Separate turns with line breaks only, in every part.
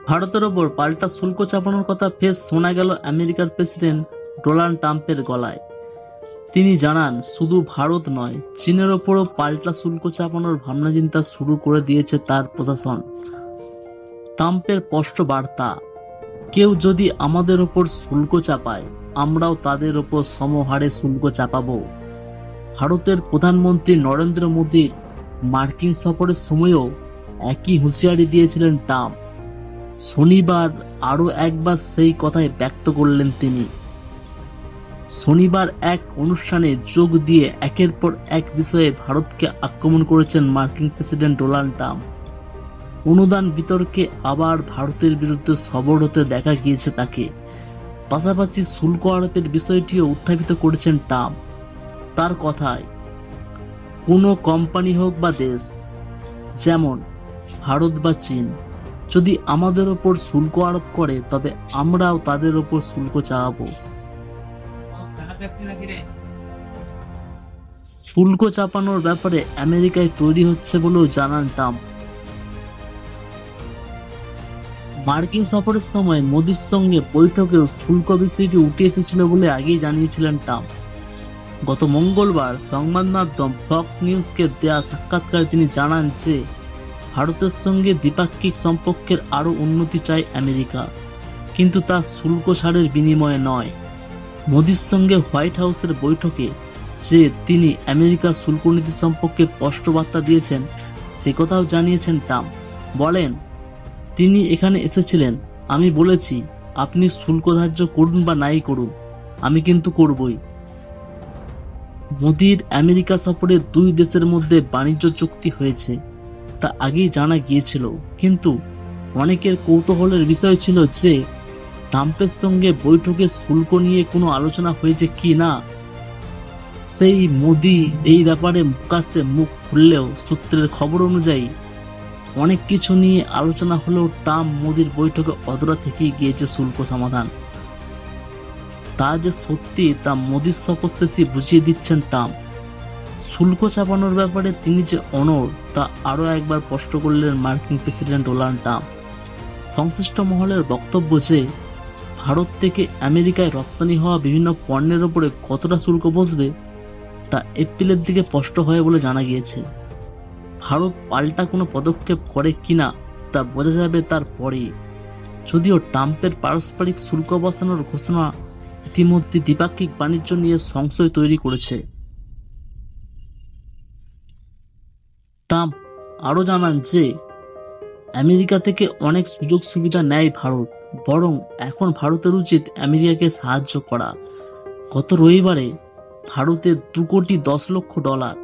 ভারতের ওপর পাল্টা শুল্ক চাপানোর কথা ফের শোনা গেল আমেরিকার প্রেসিডেন্ট ডোনাল্ড ট্রাম্পের গলায়। তিনি জানান, শুধু ভারত নয়, চীনের ওপরও পাল্টা শুল্ক চাপানোর ভাবনাচিন্তা শুরু করে দিয়েছে তার প্রশাসন। ট্রাম্পের স্পষ্ট বার্তা, কেউ যদি আমাদের ওপর শুল্ক চাপায়, আমরাও তাদের ওপর সমহারে শুল্ক চাপাবো। ভারতের প্রধানমন্ত্রী নরেন্দ্র মোদী মার্কিন সফরের সময়ও একই হুঁশিয়ারি দিয়েছিলেন ট্রাম্প। শনিবার আরও একবার সেই কথাই ব্যক্ত করলেন তিনি। শনিবার এক অনুষ্ঠানে যোগ দিয়ে একের পর এক বিষয়ে ভারতকে আক্রমণ করেছেন মার্কিন প্রেসিডেন্ট ডোনাল্ড ট্রাম্প। অনুদান বিতর্কে আবার ভারতের বিরুদ্ধে সরব হতে দেখা গিয়েছে তাকে। পাশাপাশি শুল্ক আরোপের বিষয়টিও উত্থাপিত করেছেন ট্রাম্প। তার কথায়, কোনো কোম্পানি হোক বা দেশ, যেমন ভারত বা চীন, যদি আমাদের ওপর শুল্ক আরোপ করে তবে আমরাও তাদের ওপর শুল্ক চাপাবো। শুল্ক চাপানোর ব্যাপারে আমেরিকায় তৈরি হচ্ছে বলেও জানান ট্রাম্প। মার্কিন সফরের সময় মোদির সঙ্গে বৈঠকেও শুল্ক বিষয়টি উঠে এসেছিল বলে আগেই জানিয়েছিলেন ট্রাম্প। গত মঙ্গলবার সংবাদ মাধ্যম ফক্স নিউজকে দেয়া সাক্ষাৎকারে তিনি জানান যে ভারতের সঙ্গে দ্বিপাক্ষিক সম্পর্কের আরও উন্নতি চায় আমেরিকা, কিন্তু তা শুল্ক ছাড়ের বিনিময়ে নয়। মোদির সঙ্গে হোয়াইট হাউসের বৈঠকে যে তিনি আমেরিকার শুল্ক নীতি সম্পর্কে স্পষ্ট বার্তা দিয়েছেন, সে কথাও জানিয়েছেন ট্রাম্প। বলেন, তিনি এখানে এসেছিলেন, আমি বলেছি আপনি শুল্ক ধার্য করুন বা নাই করুন, আমি কিন্তু করবই। মোদির আমেরিকা সফরে দুই দেশের মধ্যে বাণিজ্য চুক্তি হয়েছে, তা আগেই জানা গিয়েছিল, কিন্তু অনেকের কৌতূহলের বিষয় ছিল যে ট্রাম্পের সঙ্গে বৈঠকে শুল্ক নিয়ে কোনো আলোচনা হয়েছে কি না। সেই মোদি এই ব্যাপারে প্রকাশ্যে মুখ খুললেও সূত্রের খবর অনুযায়ী অনেক কিছু নিয়ে আলোচনা হলেও ট্রাম্প মোদির বৈঠকে অধরা থেকেই গিয়েছে শুল্ক সমাধান। তা যে সত্যি তা মোদির সফর শেষে বুঝিয়ে দিচ্ছেন ট্রাম্প। শুল্ক চাপানোর ব্যাপারে তিনি যে অনড় তা আরও একবার স্পষ্ট করলেন মার্কিন প্রেসিডেন্ট ডোনাল্ড ট্রাম্প। সংশ্লিষ্ট মহলের বক্তব্য যে ভারত থেকে আমেরিকায় রপ্তানি হওয়া বিভিন্ন পণ্যের ওপরে কতটা শুল্ক বসবে তা এপ্রিলের দিকে স্পষ্ট হয় বলে জানা গিয়েছে। ভারত পাল্টা কোনো পদক্ষেপ করে কিনা তা বোঝা যাবে তারপরেই। যদিও ট্রাম্পের পারস্পরিক শুল্ক বসানোর ঘোষণা ইতিমধ্যে দ্বিপাক্ষিক বাণিজ্য নিয়ে সংশয় তৈরি করেছে। ট্রাম্প আরও জানান যে আমেরিকা থেকে অনেক সুযোগ সুবিধা নেয় ভারত, বরং এখন ভারতের উচিত আমেরিকাকে সাহায্য করা। গত রবিবারে ভারতে $2.10 কোটি,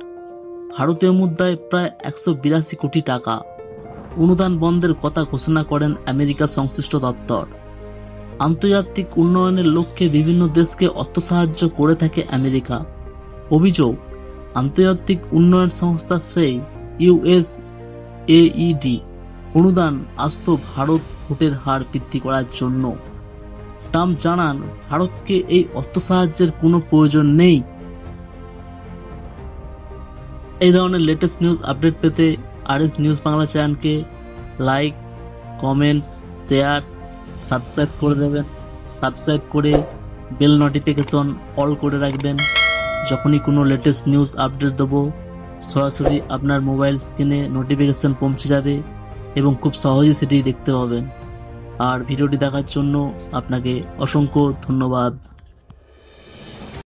ভারতীয় মুদ্রায় প্রায় 182 কোটি টাকা অনুদান বন্ধের কথা ঘোষণা করেন আমেরিকা সংশ্লিষ্ট দপ্তর। আন্তর্জাতিক উন্নয়নের লক্ষ্যে বিভিন্ন দেশকে অর্থ সাহায্য করে থাকে আমেরিকা। অভিযোগ, আন্তর্জাতিক উন্নয়ন সংস্থা সেই USAID অনুদান আসত ভারত ভোটের হার বৃদ্ধি করার জন্য। ট্রাম্প জানান, ভারতকে এই অর্থ সাহায্যের কোনো প্রয়োজন নেই। এই ধরনের লেটেস্ট নিউজ আপডেট পেতে RS নিউজ বাংলা চ্যানেলকে লাইক, কমেন্ট, শেয়ার, সাবস্ক্রাইব করে দেবেন। সাবস্ক্রাইব করে বেল নোটিফিকেশন অল করে রাখবেন। যখনই কোনো লেটেস্ট নিউজ আপডেট দেবো সরাসরি আপনার মোবাইল স্ক্রিনে নোটিফিকেশন পৌঁছে যাবে এবং খুব সহজেই সেটি দেখতে পাবেন। আর ভিডিওটি দেখার জন্য আপনাকে অসংখ্য ধন্যবাদ।